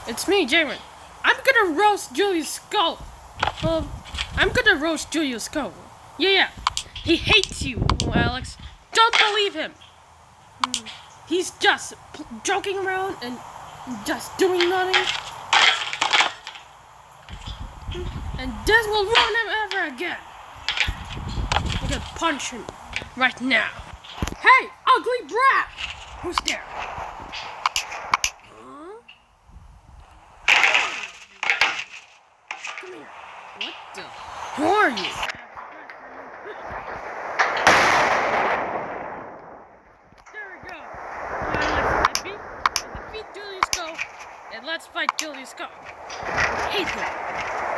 It's me, Jaron. I'm gonna roast Julius' skull. I'm gonna roast Julius' skull. Yeah. He hates you, Alex. Don't believe him. He's just joking around and just doing nothing. And this will ruin him ever again. I'm gonna punch him right now. Hey, ugly brat! Who's there? Come here. What the? Who are you? There we go. I defeat Julius Go, and let's fight Julius Go. I hate him.